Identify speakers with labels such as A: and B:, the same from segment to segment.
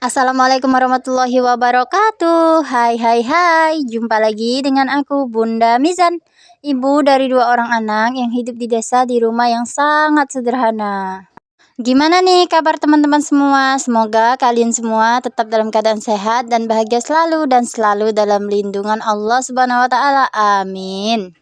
A: Assalamualaikum warahmatullahi wabarakatuh. Hai hai hai, jumpa lagi dengan aku Bunda Mizan, ibu dari 2 orang anak yang hidup di desa di rumah yang sangat sederhana. Gimana nih kabar teman-teman semua? Semoga kalian semua tetap dalam keadaan sehat dan bahagia selalu dan selalu dalam lindungan Allah Subhanahu wa taala. Amin.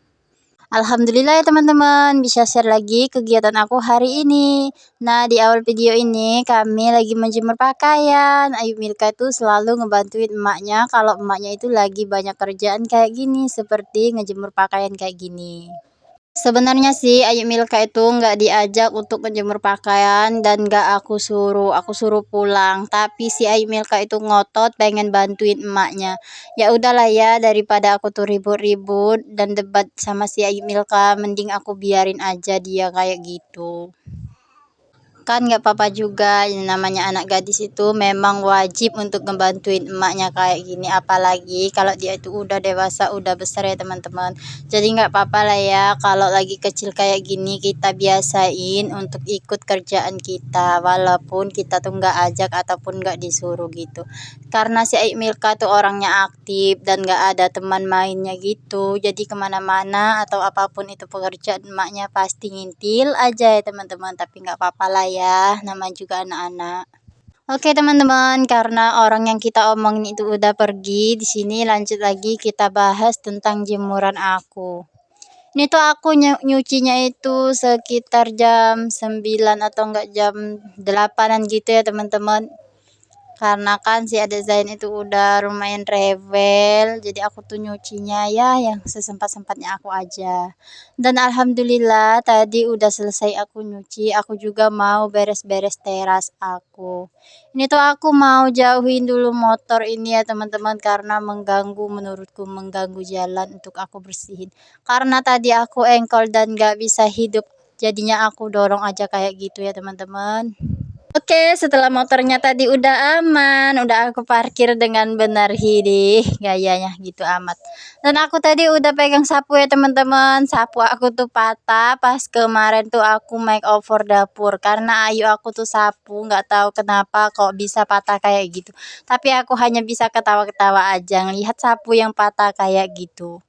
A: Alhamdulillah ya teman-teman, bisa share lagi kegiatan aku hari ini. Nah, di awal video ini kami lagi menjemur pakaian. Ayu Milka itu selalu ngebantuin emaknya kalau emaknya itu lagi banyak kerjaan kayak gini, seperti ngejemur pakaian kayak gini. Sebenarnya sih Ayu Milka itu nggak diajak untuk menjemur pakaian dan nggak aku suruh pulang. Tapi si Ayu Milka itu ngotot pengen bantuin emaknya. Ya udahlah ya, daripada aku tuh ribut-ribut dan debat sama si Ayu Milka, mending aku biarin aja dia kayak gitu. Kan nggak apa-apa juga, yang namanya anak gadis itu memang wajib untuk ngebantuin emaknya kayak gini, apalagi kalau dia itu udah dewasa, udah besar ya teman-teman. Jadi nggak apa-apa lah ya, kalau lagi kecil kayak gini kita biasain untuk ikut kerjaan kita, walaupun kita tuh nggak ajak ataupun nggak disuruh gitu. Karena si Aik Milka tuh orangnya aktif dan nggak ada teman mainnya gitu, jadi kemana-mana atau apapun itu pekerjaan emaknya pasti ngintil aja ya teman-teman. Tapi nggak apa-apa lah ya, nama juga anak-anak. Oke teman-teman, karena orang yang kita omongin itu udah pergi, di sini lanjut lagi kita bahas tentang jemuran aku. Ini tuh aku nyucinya itu sekitar jam 9 atau enggak jam 8-an gitu ya teman-teman. Karena kan si adik Zain itu udah lumayan rewel, jadi aku tuh nyucinya ya yang sesempat-sempatnya aku aja. Dan alhamdulillah tadi udah selesai aku nyuci, aku juga mau beres-beres teras aku. Ini tuh aku mau jauhin dulu motor ini ya teman-teman, karena mengganggu, menurutku mengganggu jalan untuk aku bersihin. Karena tadi aku engkol dan gak bisa hidup, jadinya aku dorong aja kayak gitu ya teman-teman. Oke, setelah motornya tadi udah aman, udah aku parkir dengan benar, hidih, gayanya gitu amat. Dan aku tadi udah pegang sapu ya teman-teman. Sapu aku tuh patah pas kemarin tuh aku make over dapur, karena ayu aku tuh sapu nggak tahu kenapa kok bisa patah kayak gitu. Tapi aku hanya bisa ketawa-ketawa aja ngelihat sapu yang patah kayak gitu.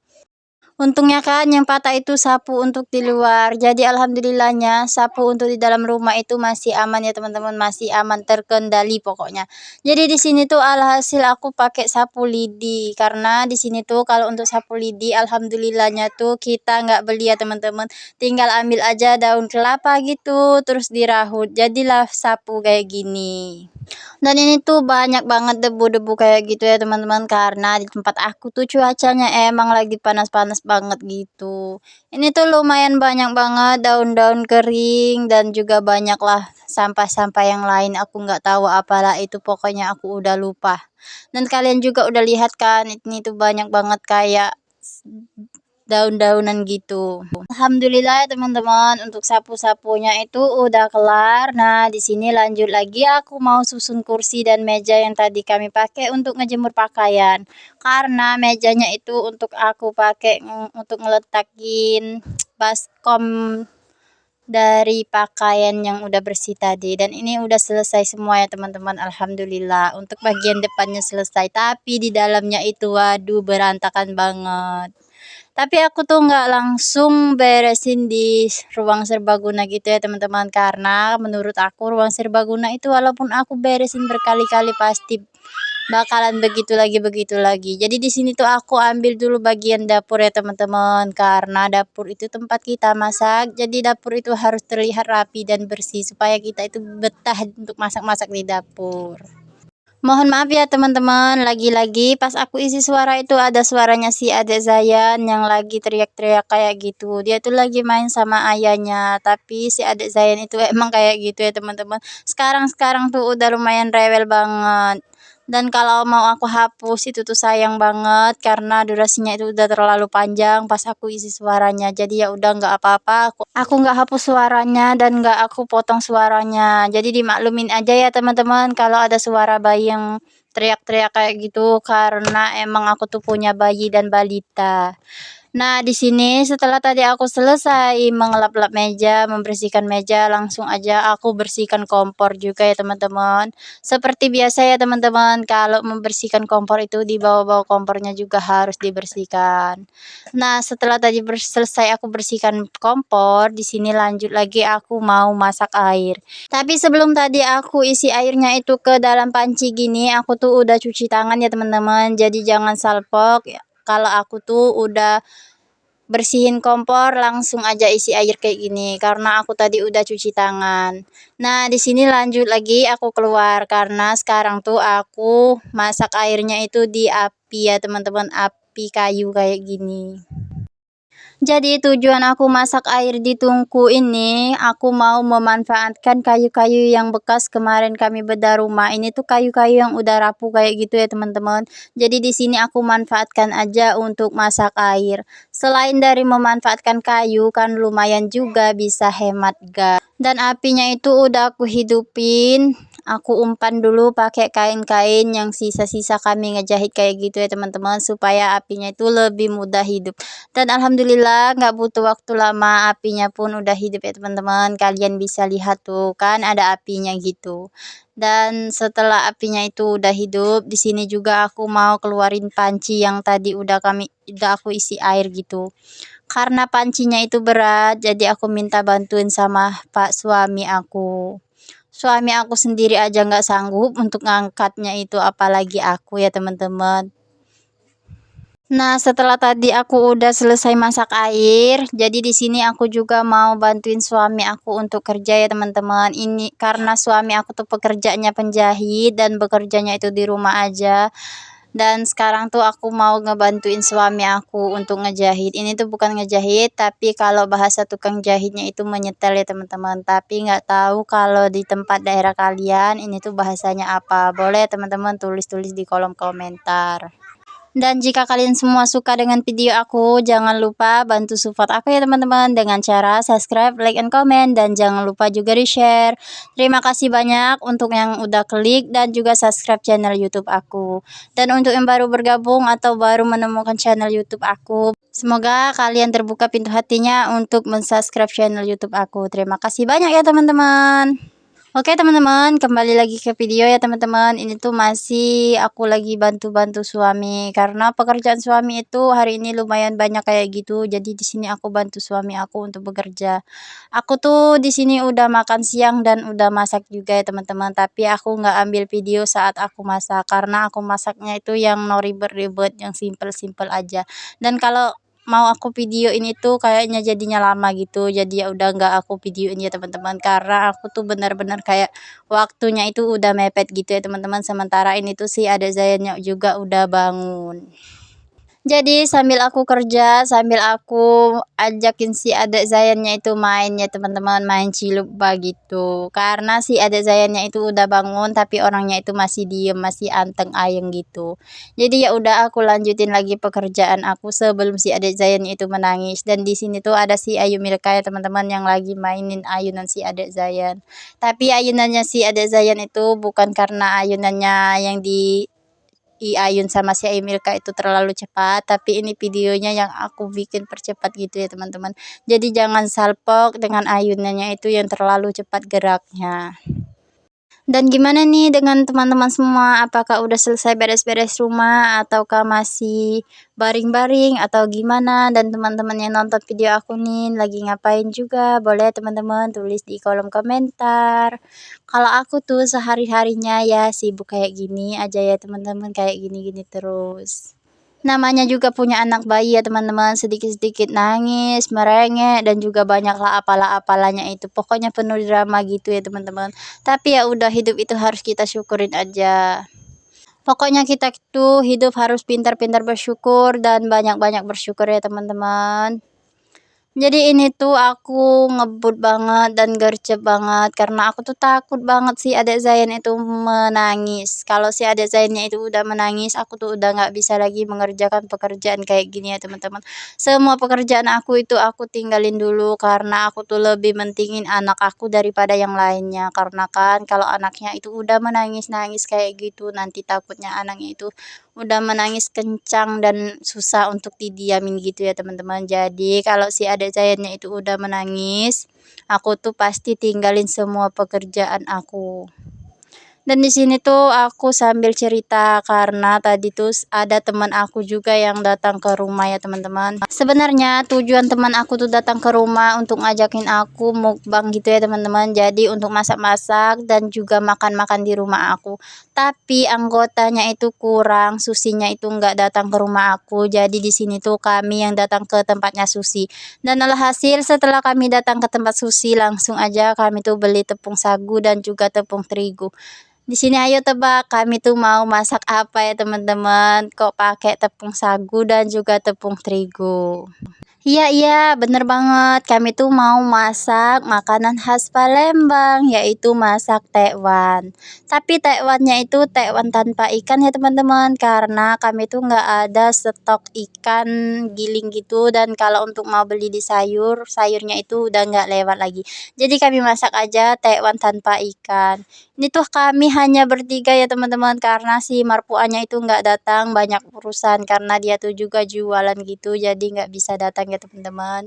A: Untungnya kan yang patah itu sapu untuk di luar. Jadi alhamdulillahnya sapu untuk di dalam rumah itu masih aman ya teman-teman, masih aman, terkendali pokoknya. Jadi di sini tuh alhasil aku pakai sapu lidi, karena di sini tuh kalau untuk sapu lidi alhamdulillahnya tuh kita nggak beli ya teman-teman. Tinggal ambil aja daun kelapa gitu terus dirahut. Jadilah sapu kayak gini. Dan ini tuh banyak banget debu-debu kayak gitu ya teman-teman, karena di tempat aku tuh cuacanya emang lagi panas-panas banget gitu. Ini tuh lumayan banyak banget daun-daun kering dan juga banyak lah sampah-sampah yang lain, aku nggak tahu apalah itu, pokoknya aku udah lupa. Dan kalian juga udah lihat kan, ini tuh banyak banget kayak daun-daunan gitu. Alhamdulillah ya teman-teman, untuk sapu-sapunya itu udah kelar. Nah, di sini lanjut lagi aku mau susun kursi dan meja yang tadi kami pakai untuk ngejemur pakaian. Karena mejanya itu untuk aku pakai untuk ngeletakin baskom dari pakaian yang udah bersih tadi, dan ini udah selesai semua ya teman-teman, alhamdulillah. Untuk bagian depannya selesai, tapi di dalamnya itu waduh berantakan banget. Tapi aku tuh nggak langsung beresin di ruang serbaguna gitu ya teman-teman, karena menurut aku ruang serbaguna itu walaupun aku beresin berkali-kali pasti bakalan begitu lagi. Jadi di sini tuh aku ambil dulu bagian dapur ya teman-teman, karena dapur itu tempat kita masak. Jadi dapur itu harus terlihat rapi dan bersih supaya kita itu betah untuk masak-masak di dapur. Mohon maaf ya teman-teman, lagi-lagi pas aku isi suara itu ada suaranya si adek Zayan yang lagi teriak-teriak kayak gitu. Dia tuh lagi main sama ayahnya, tapi si adek Zayan itu emang kayak gitu ya teman-teman. Sekarang tuh udah lumayan rewel banget. Dan kalau mau aku hapus itu tuh sayang banget, karena durasinya itu udah terlalu panjang pas aku isi suaranya. Jadi ya udah nggak apa-apa, aku nggak hapus suaranya dan nggak aku potong suaranya. Jadi dimaklumin aja ya teman-teman kalau ada suara bayi yang teriak-teriak kayak gitu, karena emang aku tuh punya bayi dan balita. Nah, di sini setelah tadi aku selesai mengelap-lap meja, membersihkan meja, langsung aja aku bersihkan kompor juga ya teman-teman. Seperti biasa ya teman-teman, kalau membersihkan kompor itu di bawah-bawah kompornya juga harus dibersihkan. Nah, setelah tadi selesai aku bersihkan kompor, di sini lanjut lagi aku mau masak air. Tapi sebelum tadi aku isi airnya itu ke dalam panci gini, aku tuh udah cuci tangan ya teman-teman. Jadi jangan salpok. Kalau aku tuh udah bersihin kompor langsung aja isi air kayak gini karena aku tadi udah cuci tangan. Nah, di sini lanjut lagi aku keluar karena sekarang tuh aku masak airnya itu di api ya teman-teman, api kayu kayak gini. Jadi tujuan aku masak air di tungku ini, aku mau memanfaatkan kayu-kayu yang bekas kemarin kami bedah rumah. Ini tuh kayu-kayu yang udah rapuh kayak gitu ya teman-teman. Jadi di sini aku manfaatkan aja untuk masak air. Selain dari memanfaatkan kayu kan lumayan juga bisa hemat gas. Dan apinya itu udah aku hidupin. Aku umpan dulu pakai kain-kain yang sisa-sisa kami ngejahit kayak gitu ya teman-teman, supaya apinya itu lebih mudah hidup. Dan alhamdulillah nggak butuh waktu lama, apinya pun udah hidup ya teman-teman. Kalian bisa lihat tuh kan ada apinya gitu. Dan setelah apinya itu udah hidup, di sini juga aku mau keluarin panci yang tadi udah aku isi air gitu. Karena pancinya itu berat, jadi aku minta bantuin sama Pak suami aku. Suami aku sendiri aja nggak sanggup untuk ngangkatnya itu, apalagi aku ya teman-teman. Nah, setelah tadi aku udah selesai masak air, jadi di sini aku juga mau bantuin suami aku untuk kerja ya teman-teman. Ini karena suami aku tuh pekerjaannya penjahit dan bekerjanya itu di rumah aja. Dan sekarang tuh aku mau ngebantuin suami aku untuk ngejahit. Ini tuh bukan ngejahit, tapi kalau bahasa tukang jahitnya itu menyetel ya teman-teman. Tapi nggak tahu kalau di tempat daerah kalian ini tuh bahasanya apa. Boleh teman-teman tulis-tulis di kolom komentar. Dan jika kalian semua suka dengan video aku, jangan lupa bantu support aku ya teman-teman dengan cara subscribe, like, and comment. Dan jangan lupa juga di-share. Terima kasih banyak untuk yang udah klik dan juga subscribe channel YouTube aku. Dan untuk yang baru bergabung atau baru menemukan channel YouTube aku, semoga kalian terbuka pintu hatinya untuk mensubscribe channel YouTube aku. Terima kasih banyak ya teman-teman. Oke teman-teman, kembali lagi ke video ya teman-teman. Ini tuh masih aku lagi bantu-bantu suami karena pekerjaan suami itu hari ini lumayan banyak kayak gitu. Jadi di sini aku bantu suami aku untuk bekerja. Aku tuh di sini udah makan siang dan udah masak juga ya teman-teman. Tapi aku nggak ambil video saat aku masak karena aku masaknya itu yang no ribet-ribet, yang simple-simple aja. Dan kalau mau aku video ini tuh kayaknya jadinya lama gitu, jadi ya udah nggak aku videoin ya teman-teman, karena aku tuh benar-benar kayak waktunya itu udah mepet gitu ya teman-teman. Sementara ini tuh si adik Zayannya juga udah bangun. Jadi sambil aku kerja, sambil aku ajakin si adik Zayannya itu main ya teman-teman, main cilukba gitu. Karena si adik Zayannya itu udah bangun tapi orangnya itu masih diem, masih anteng ayeng gitu. Jadi ya udah aku lanjutin lagi pekerjaan aku sebelum si adik Zayannya itu menangis. Dan di sini tuh ada si Ayu Milka ya teman-teman yang lagi mainin ayunan si adik Zayan. Tapi ayunannya si adik Zayan itu bukan karena ayunannya yang di ayun sama si Emilka itu terlalu cepat, tapi ini videonya yang aku bikin percepat gitu ya teman-teman. Jadi jangan salpok dengan ayunannya itu yang terlalu cepat geraknya. Dan gimana nih dengan teman-teman semua? Apakah udah selesai beres-beres rumah ataukah masih baring-baring atau gimana? Dan teman-teman yang nonton video aku nih lagi ngapain juga? Boleh teman-teman tulis di kolom komentar. Kalau aku tuh sehari-harinya ya sibuk kayak gini aja ya teman-teman, kayak gini-gini terus. Namanya juga punya anak bayi ya teman-teman, sedikit-sedikit nangis, merengek, dan juga banyaklah apalah-apalanya itu. Pokoknya penuh drama gitu ya teman-teman. Tapi ya udah, hidup itu harus kita syukurin aja. Pokoknya kita tuh hidup harus pintar-pintar bersyukur dan banyak-banyak bersyukur ya teman-teman. Jadi ini tuh aku ngebut banget dan gercep banget karena aku tuh takut banget si adik Zayan itu menangis. Kalau si adik Zayannya itu udah menangis, aku tuh udah nggak bisa lagi mengerjakan pekerjaan kayak gini ya teman-teman. Semua pekerjaan aku itu aku tinggalin dulu karena aku tuh lebih mentingin anak aku daripada yang lainnya. Karena kan kalau anaknya itu udah menangis-nangis kayak gitu, nanti takutnya anaknya itu udah menangis kencang dan susah untuk didiamin gitu ya teman-teman. Jadi kalau si adik Zayannya itu udah menangis, aku tuh pasti tinggalin semua pekerjaan aku. Dan di sini tuh aku sambil cerita karena tadi tuh ada teman aku juga yang datang ke rumah ya teman-teman. Sebenarnya tujuan teman aku tuh datang ke rumah untuk ngajakin aku mukbang gitu ya teman-teman. Jadi untuk masak-masak dan juga makan-makan di rumah aku. Tapi anggotanya itu kurang, Susinya itu nggak datang ke rumah aku. Jadi di sini tuh kami yang datang ke tempatnya Susi. Dan alhasil setelah kami datang ke tempat Susi langsung aja kami tuh beli tepung sagu dan juga tepung terigu. Di sini ayo tebak kami tuh mau masak apa ya teman-teman? Kok pakai tepung sagu dan juga tepung terigu? Iya iya, bener banget. Kami tuh mau masak makanan khas Palembang, yaitu masak tekwan. Tapi tekwannya itu tekwan tanpa ikan ya teman-teman, karena kami tuh nggak ada stok ikan giling gitu. Dan kalau untuk mau beli di sayurnya itu udah nggak lewat lagi. Jadi kami masak aja tekwan tanpa ikan. Ini tuh kami hanya bertiga ya teman-teman, karena si marpuannya itu nggak datang, banyak urusan karena dia tuh juga jualan gitu, jadi nggak bisa datang ya teman-teman.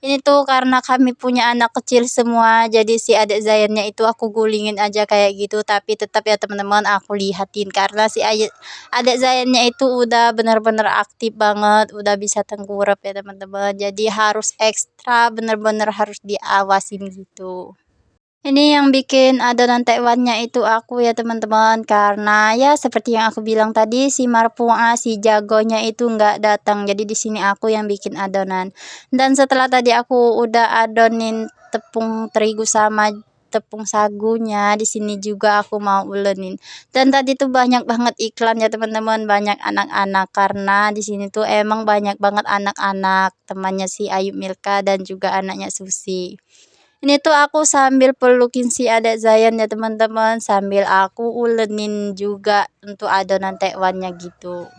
A: Ini tuh karena kami punya anak kecil semua, jadi si adik Zayannya itu aku gulingin aja kayak gitu, tapi tetap ya teman-teman aku lihatin karena si adik Zayannya itu udah bener-bener aktif banget, udah bisa tengkurap ya teman-teman, jadi harus ekstra bener-bener harus diawasin gitu. Ini yang bikin adonan tekwannya itu aku ya teman-teman, karena ya seperti yang aku bilang tadi si marpu'a si jagonya itu nggak datang, jadi di sini aku yang bikin adonan. Dan setelah tadi aku udah adonin tepung terigu sama tepung sagunya, di sini juga aku mau ulenin. Dan tadi tuh banyak banget iklan ya teman-teman, banyak anak-anak karena di sini tuh emang banyak banget anak-anak temannya si Ayu Milka dan juga anaknya Susi. Ini tuh aku sambil pelukin si adik Zayan ya teman-teman, sambil aku ulenin juga untuk adonan tekwannya gitu.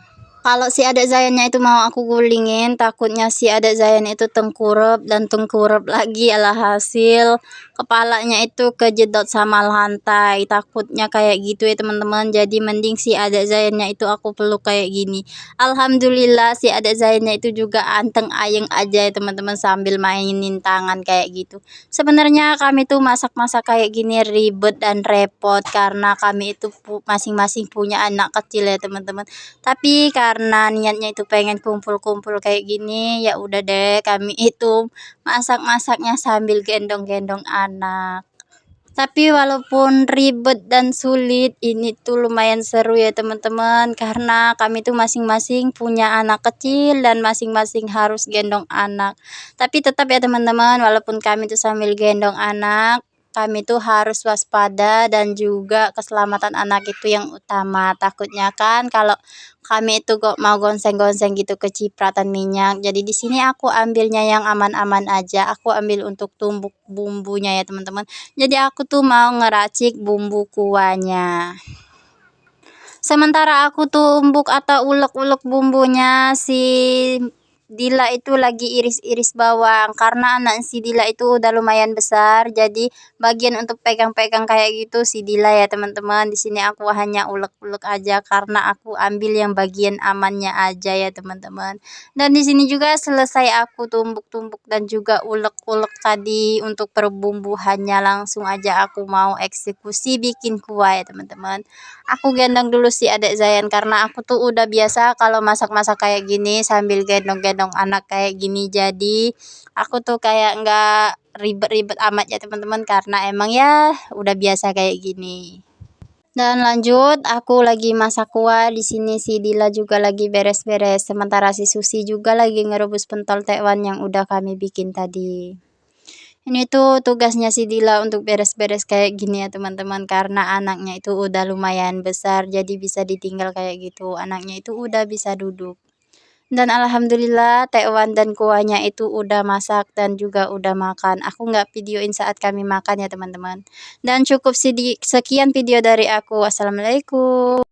A: Kalau si adik Zayannya itu mau aku gulingin, takutnya si adik Zayan itu tengkurap dan tengkurap lagi, alhasil kepalanya itu kejedot sama lantai. Takutnya kayak gitu ya teman-teman. Jadi mending si adik Zayannya itu aku peluk kayak gini. Alhamdulillah si adik Zayannya itu juga anteng ayeng aja ya teman-teman, sambil mainin tangan kayak gitu. Sebenarnya kami tuh masak-masak kayak gini ribet dan repot karena kami itu masing-masing punya anak kecil ya teman-teman. Tapi karena niatnya itu pengen kumpul-kumpul kayak gini, ya udah deh kami itu masak-masaknya sambil gendong-gendong anak. Tapi walaupun ribet dan sulit, ini tuh lumayan seru ya teman-teman, karena kami tuh masing-masing punya anak kecil dan masing-masing harus gendong anak. Tapi tetap ya teman-teman, walaupun kami tuh sambil gendong anak, kami tuh harus waspada dan juga keselamatan anak itu yang utama. Takutnya kan kalau kami itu kok mau gonseng-gonseng gitu kecipratan minyak. Jadi di sini aku ambilnya yang aman-aman aja. Aku ambil untuk tumbuk bumbunya ya teman-teman. Jadi aku tuh mau ngeracik bumbu kuahnya. Sementara aku tumbuk atau ulek-ulek bumbunya, si Dila itu lagi iris-iris bawang karena anak si Dila itu udah lumayan besar, jadi bagian untuk pegang-pegang kayak gitu si Dila ya teman-teman. Di sini aku hanya ulek-ulek aja karena aku ambil yang bagian amannya aja ya teman-teman. Dan di sini juga selesai aku tumbuk-tumbuk dan juga ulek-ulek tadi untuk perbumbuhannya, langsung aja aku mau eksekusi bikin kuah ya teman-teman. Aku gendong dulu si adik Zayan karena aku tuh udah biasa kalau masak-masak kayak gini sambil gendong-gendong anak kayak gini, jadi aku tuh kayak nggak ribet-ribet amat ya teman-teman karena emang ya udah biasa kayak gini. Dan lanjut aku lagi masak kuah, di sini si Dila juga lagi beres-beres, sementara si Susi juga lagi ngerebus pentol tekwan yang udah kami bikin tadi. Ini tuh tugasnya si Dila untuk beres-beres kayak gini ya teman-teman, karena anaknya itu udah lumayan besar jadi bisa ditinggal kayak gitu. Anaknya itu udah bisa duduk. Dan alhamdulillah tekwan dan kuahnya itu udah masak dan juga udah makan. Aku nggak videoin saat kami makan ya teman-teman. Dan cukup sekian video dari aku. Wassalamualaikum.